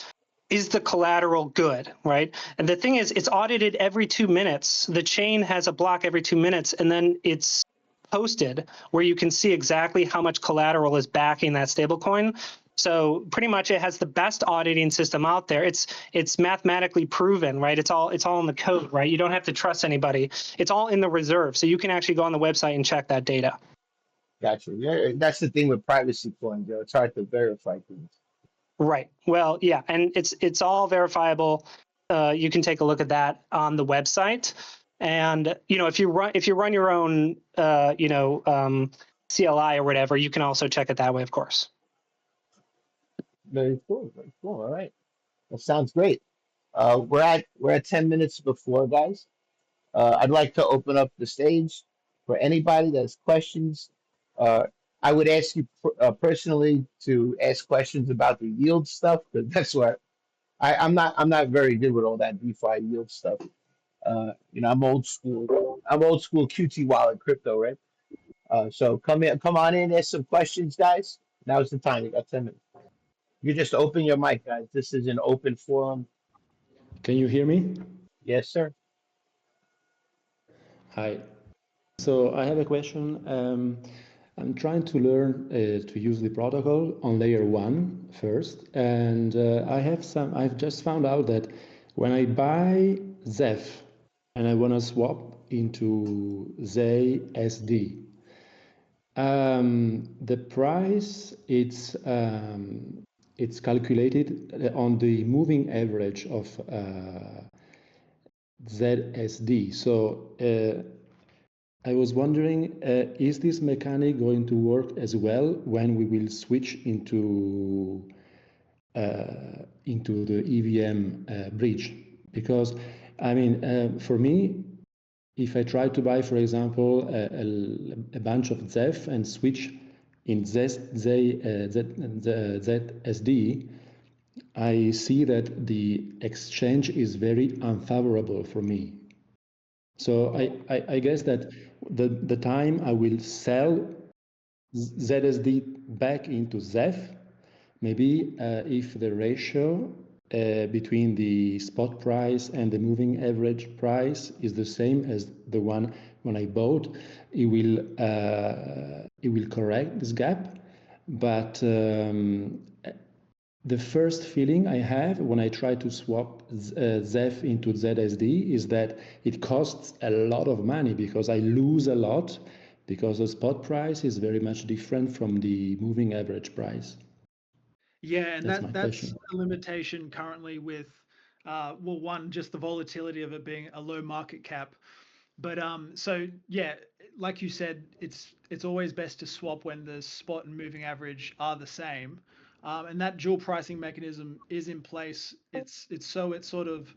the collateral good, right? And the thing is, it's audited every 2 minutes. The chain has a block every 2 minutes, and then it's posted where you can see exactly how much collateral is backing that stablecoin. So pretty much it has the best auditing system out there. It's mathematically proven, right? It's all in the code, right? You don't have to trust anybody. It's all in the reserve. So you can actually go on the website and check that data. Gotcha. Yeah, that's the thing with privacy coins, It's hard to verify things. Right. Well, yeah, and it's all verifiable. You can take a look at that on the website. And if you run your own CLI or whatever, you can also check it that way, of course. Very cool. Very cool. All right. That sounds great. We're at 10 minutes before, guys. I'd like to open up the stage for anybody that has questions. I would ask you personally to ask questions about the yield stuff, because that's what I'm not very good with all that DeFi yield stuff. I'm old school. I'm old school QT wallet crypto, right? So come on in, ask some questions, guys. Now's the time. You got 10 minutes. You just open your mic, guys. This is an open forum. Can you hear me? Yes, sir. Hi. So I have a question. I'm trying to learn to use the protocol on layer 1 first, and I've just found out that when I buy Zeph and I want to swap into ZSD, the price it's calculated on the moving average of ZSD. So I was wondering, is this mechanic going to work as well when we will switch into the EVM bridge? Because I mean, for me, if I try to buy, for example, a bunch of Zeph and switch in ZSD, I see that the exchange is very unfavorable for me. So I guess that the time I will sell ZSD back into Zeph, maybe if the ratio between the spot price and the moving average price is the same as the one when I bought, it will correct this gap. But the first feeling I have when I try to swap Zeph into ZSD is that it costs a lot of money because I lose a lot because the spot price is very much different from the moving average price. Yeah, and that's question. a limitation currently with, well, one, just the volatility of it being a low market cap. But so yeah, like you said, it's always best to swap when the spot and moving average are the same, and that dual pricing mechanism is in place. It's so it sort of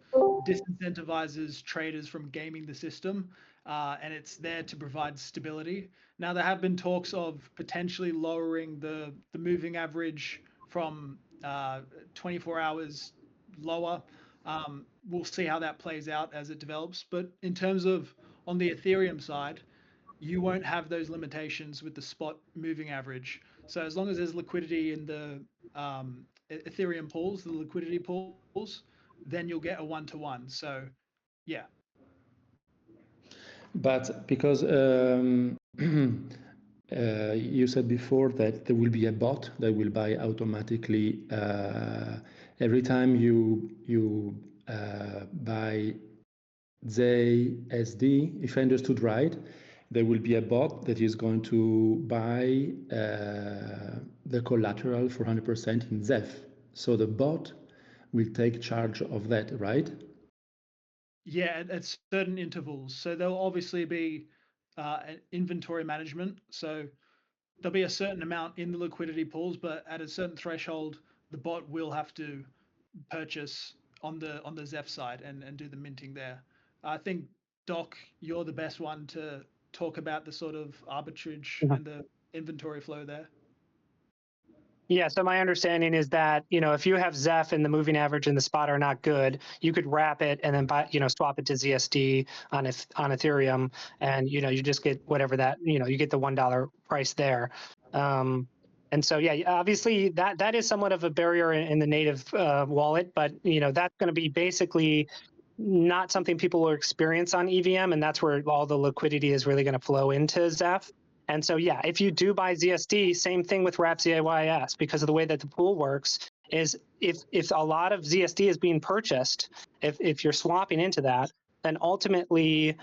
disincentivizes traders from gaming the system, and it's there to provide stability. Now there have been talks of potentially lowering the moving average from 24 hours lower. We'll see how that plays out as it develops. But in terms of on the Ethereum side, you won't have those limitations with the spot moving average. So as long as there's liquidity in the Ethereum pools, the liquidity pools, then you'll get a one-to-one. So yeah. But because you said before that there will be a bot that will buy automatically every time you buy ZSD, if I understood right, there will be a bot that is going to buy the collateral for 100% in Zeph. So the bot will take charge of that, right? Yeah, at certain intervals. So there'll obviously be an inventory management. So there'll be a certain amount in the liquidity pools, but at a certain threshold, the bot will have to purchase on the Zeph side and do the minting there. I think Doc, you're the best one to talk about the sort of arbitrage and the inventory flow there. Yeah, so my understanding is that, if you have Zeph and the moving average and the spot are not good, you could wrap it and then swap it to ZSD on Ethereum, and you just get whatever that, you get the $1 price there. And so, yeah, obviously that is somewhat of a barrier in the native wallet, but that's going to be basically not something people will experience on EVM, and that's where all the liquidity is really going to flow into Zeph. And so, yeah, if you do buy ZSD, same thing with wrap ZAYS, because of the way that the pool works is if a lot of ZSD is being purchased, if you're swapping into that, then ultimately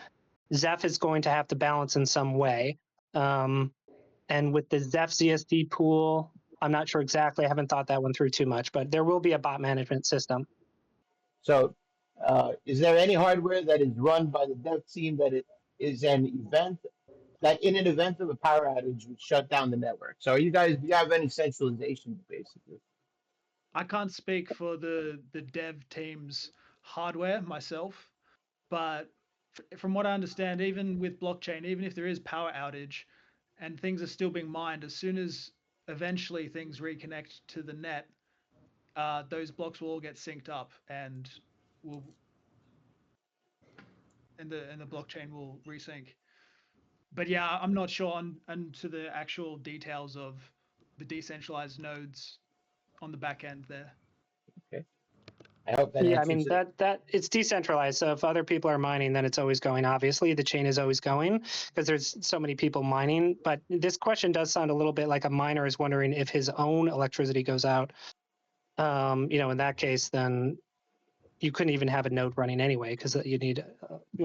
Zeph is going to have to balance in some way. And with the Zeph ZSD pool, I'm not sure exactly. I haven't thought that one through too much, but there will be a bot management system. So, is there any hardware that is run by the dev team that it is an event that in an event of a power outage would shut down the network? So, do you have any centralization basically? I can't speak for the dev team's hardware myself, but from what I understand, even with blockchain, even if there is power outage and things are still being mined, as soon as eventually things reconnect to the net, those blocks will all get synced up and the blockchain will resync. But yeah, I'm not sure onto the actual details of the decentralized nodes on the back end there. Okay. I hope that Yeah, I answers mean it. that it's decentralized. So if other people are mining, then it's always going. Obviously, the chain is always going because there's so many people mining. But this question does sound a little bit like a miner is wondering if his own electricity goes out. In that case, then you couldn't even have a node running anyway because you need.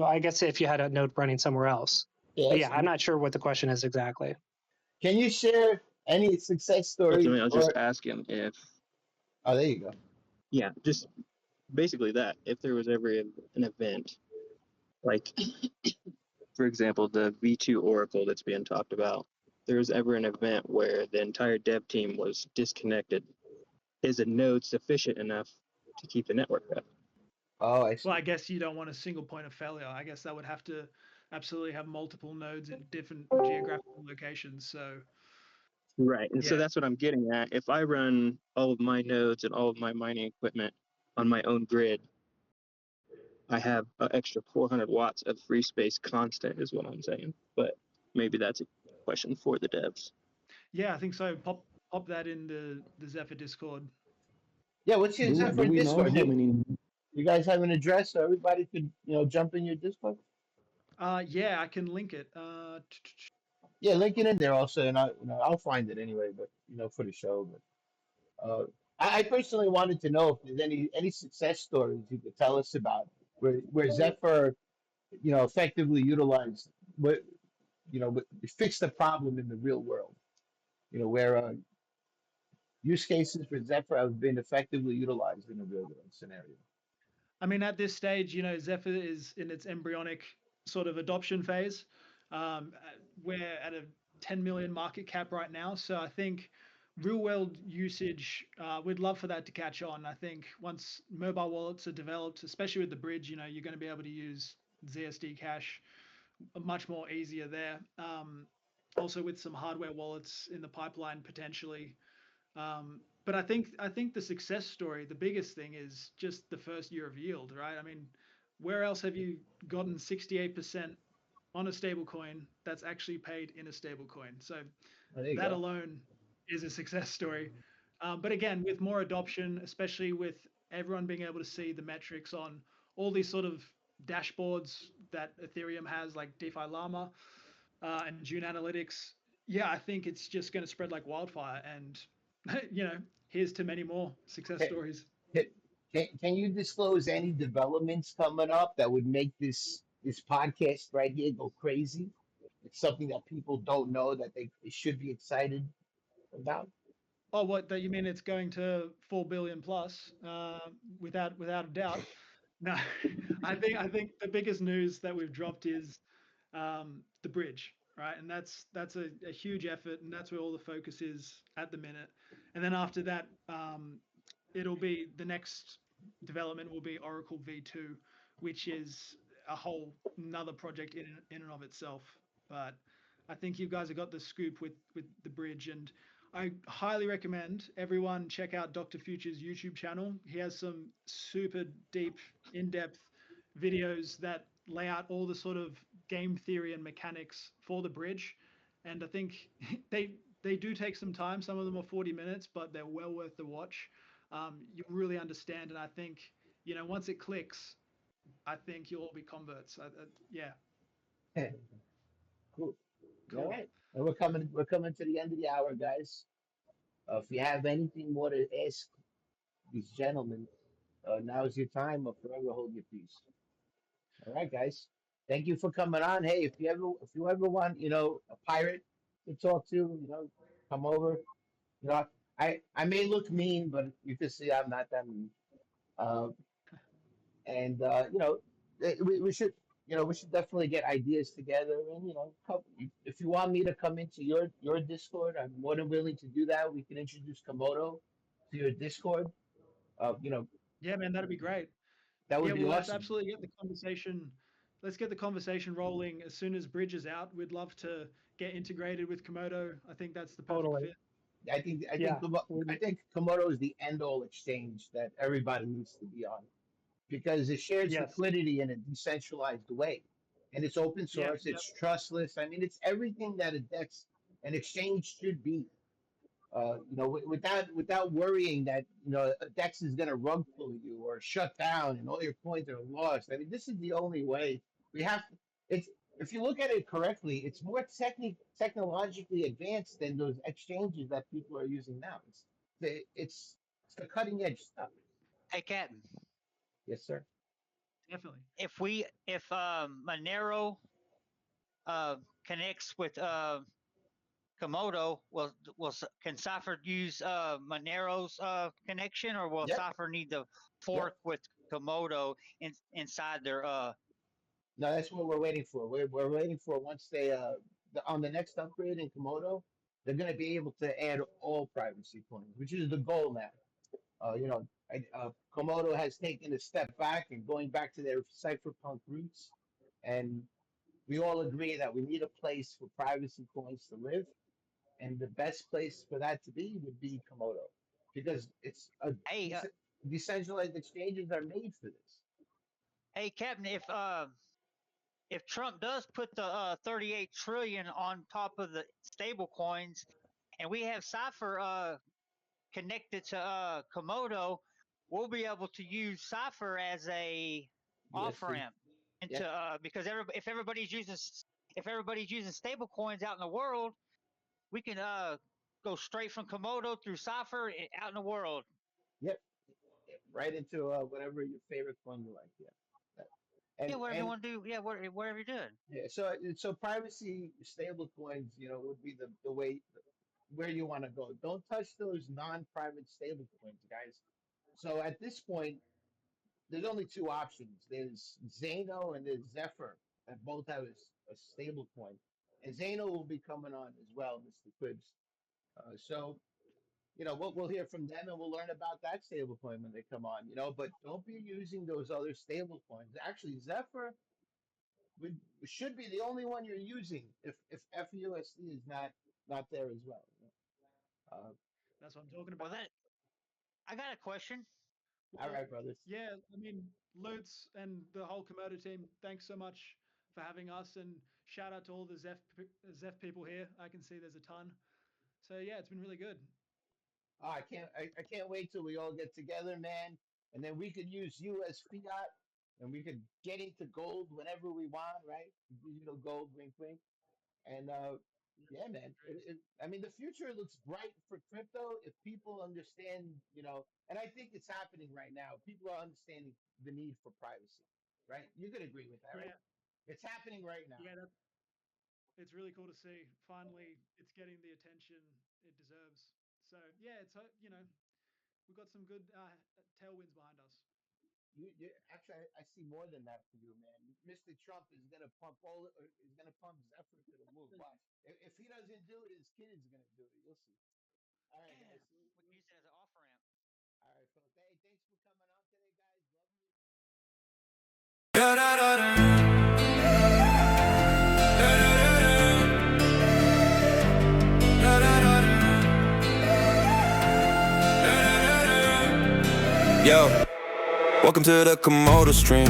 I guess if you had a node running somewhere else. Yes. But yeah, I'm not sure what the question is exactly. Can you share any success stories? Ultimately, I was just asking if. Oh, there you go. Yeah, just basically that. If there was ever an event, like, for example, the V2 Oracle that's being talked about, there was ever an event where the entire dev team was disconnected, is a node sufficient enough to keep the network up? Oh, I see. Well, I guess you don't want a single point of failure. I guess that would have to absolutely have multiple nodes in different geographical locations. So Right. And so yeah, that's what I'm getting at. If I run all of my nodes and all of my mining equipment on my own grid, I have an extra 400 watts of free space constant, is what I'm saying. But maybe that's a question for the devs. yeah, I think so. Pop that in the Zephyr Discord. Yeah, what's your Do Zephyr we know Discord? how many? You guys have an address so everybody could jump in your Discord? Yeah, I can link it. Yeah, link it in there also, and I'll find it anyway. But for the show. But I personally wanted to know if there's any success stories you could tell us about where Zephyr effectively utilized what fixed the problem in the real world. Where use cases for Zephyr have been effectively utilized in a real world scenario. I mean, at this stage, Zephyr is in its embryonic sort of adoption phase. We're at a 10 million market cap right now, so I think real world usage, we'd love for that to catch on. I think once mobile wallets are developed, especially with the bridge, you're going to be able to use ZSD Cash much more easier there. Also with some hardware wallets in the pipeline potentially. But I think the success story, the biggest thing is just the first year of yield, right? I mean, where else have you gotten 68% on a stablecoin that's actually paid in a stablecoin? So Oh, there you that go. alone is a success story. But again, with more adoption, especially with everyone being able to see the metrics on all these sort of dashboards that Ethereum has, like DeFi Llama and June Analytics, yeah, I think it's just going to spread like wildfire. And here's to many more success Can, stories. can you disclose any developments coming up that would make this podcast right here go crazy? It's something that people don't know that they should be excited about. Oh, what that you mean? It's going to 4 billion plus, without a doubt. No, I think the biggest news that we've dropped is the bridge, right? And that's a huge effort, and that's where all the focus is at the minute. And then after that, it'll be the next development will be Oracle V2, which is a whole another project in and of itself. But I think you guys have got the scoop with the bridge, and I highly recommend everyone check out Dr. Future's YouTube channel. He has some super deep, in-depth videos that lay out all the sort of game theory and mechanics for the bridge. And I think they do take some time. Some of them are 40 minutes, but they're well worth the watch. You'll really understand, and I think once it clicks, I think you'll all be converts. Yeah, Cool. All cool. right. And we're coming to the end of the hour, guys. If you have anything more to ask these gentlemen, now's your time, or forever hold your peace. All right, guys. Thank you for coming on. Hey, if you ever want, a pirate to talk to, come over. I may look mean, but you can see I'm not that mean. Uh, and we should definitely get ideas together. And if you want me to come into your Discord, I'm more than willing to do that. We can introduce Komodo to your Discord. Yeah, man, that'd be great. That Yeah, would be well, let's awesome. absolutely get the conversation. Let's get the conversation rolling as soon as Bridge is out. We'd love to get integrated with Komodo. I think that's the perfect Totally. fit. Yeah. I think Komodo is the end all exchange that everybody needs to be on, because it shares Yes. liquidity in a decentralized way, and it's open Yeah, source. yeah, It's trustless. I mean, it's everything that an exchange should be. Without worrying that a DEX is going to rug pull you or shut down and all your coins are lost. I mean, this is the only way we have. It's If you look at it correctly, it's more technologically advanced than those exchanges that people are using now. It's the cutting edge stuff. Hey, Captain, Yes, sir. definitely. if Monero connects with Komodo, can Zephyr use Monero's connection, or will Yep. Zephyr need to Yep. fork with Komodo inside their No, that's what we're waiting for. We're waiting for once on the next upgrade in Komodo, they're going to be able to add all privacy coins, which is the goal now. Komodo has taken a step back and going back to their cypherpunk roots, and we all agree that we need a place for privacy coins to live, and the best place for that to be would be Komodo, because it's a Hey, decentralized exchanges are made for this. hey, Captain, if Trump does put the 38 trillion on top of the stable coins, and we have Zephyr connected to Komodo, we'll be able to use Zephyr as a off USD. ramp Yeah. into because if everybody's using stable coins out in the world, we can go straight from Komodo through Zephyr out in the world. Yep. Right into whatever your favorite coin you like. Yeah. Yeah, whatever you And want to do. Yeah, whatever you're doing. yeah, so privacy stable coins, would be the way where you want to go. Don't touch those non-private stable coins, guys. So at this point, there's only two options. There's Zano and there's Zephyr, that both have a stable coin. And Zano will be coming on as well, Mr. Quibbs. So we'll hear from them and we'll learn about that stable coin when they come on. But don't be using those other stable coins. Actually, Zephyr should be the only one you're using if FUSD is not there as well. Uh, That's what I'm talking about. Well, I got a question. all right, brothers. Yeah, I mean, Lutz and the whole Komodo team, thanks so much for having us, and shout out to all the Zeph people here. I can see there's a ton. So yeah, it's been really good. Oh, I can't wait till we all get together, man. And then we could use you as fiat, and we could get into gold whenever we want, right? Digital gold, wink, wink. And yeah, man. I mean, the future looks bright for crypto if people understand, and I think it's happening right now. People are understanding the need for privacy, right? You could agree with that, right? It's happening right now. Yeah, it's really cool to see. Finally, it's getting the attention it deserves. So yeah, we've got some good tailwinds behind us. Actually, I see more than that for you, man. Mr. Trump is gonna pump Zephyr to the moon. Watch. If he doesn't do it, his kid is gonna do it. You'll see. All right, guys. We can use it as an off ramp. All right, folks. Hey, thanks for coming on today, guys. Love you. Yo, welcome to the Komodo stream,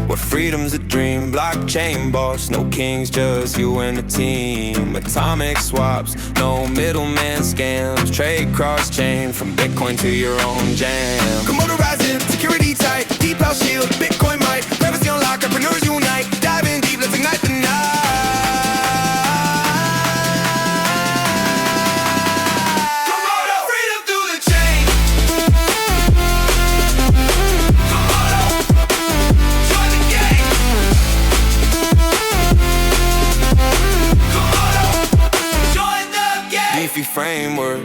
where freedom's a dream. Blockchain boss, no kings, just you and the team. Atomic swaps, no middleman scams. Trade cross-chain from Bitcoin to your own jam. Komodo rising, security tight, deep house shield, Bitcoin might. Privacy unlock, entrepreneurs unite. Dive in deep, let's ignite the night. Framework,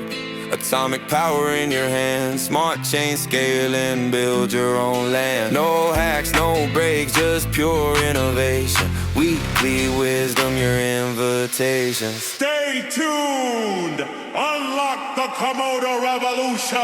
atomic power in your hands. Smart chain scaling, build your own land. No hacks, no breaks, just pure innovation. Weekly wisdom, your invitation. Stay tuned! Unlock the Komodo Revolution!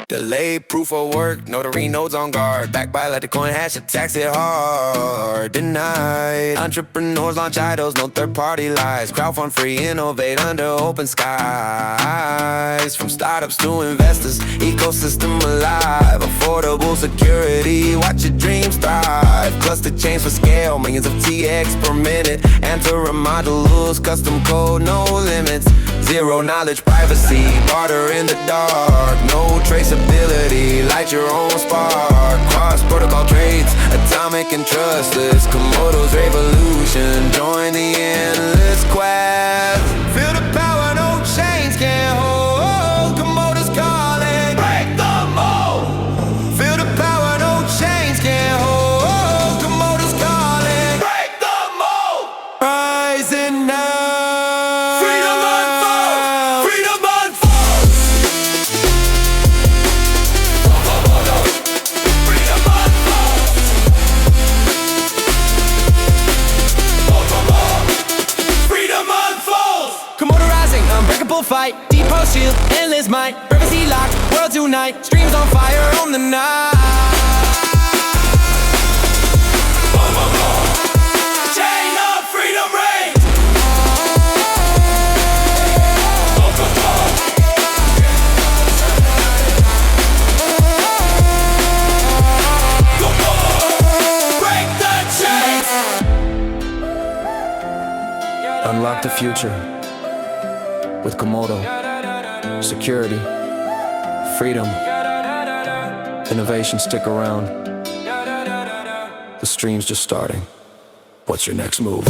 Delayed proof of work, notary nodes on guard. Backed by let the coin hash, tax it hard. Denied. Entrepreneurs launch idols, no third party lies. Crowdfund free, innovate under open skies. From startups to investors, ecosystem alive. Affordable security, watch your dreams thrive. Cluster chains for scale, millions of TX per minute. Enter a modules, custom code, no limits. Zero knowledge privacy, barter in the dark. No traceability, light your own spark. Cross protocol trades, atomic and trustless. Komodo's revolution, join the endless quest. Feel the power, no chains can hold. Komodo's calling, break the mold. Feel the power, no chains can hold. Komodo's calling, break the mold. Rising now. shield, endless might, privacy locked, world unite, streams on fire on the night. Chain of freedom reign. Break the chains. Unlock the future with Komodo. Security, freedom, innovation, stick around. The stream's just starting. What's your next move?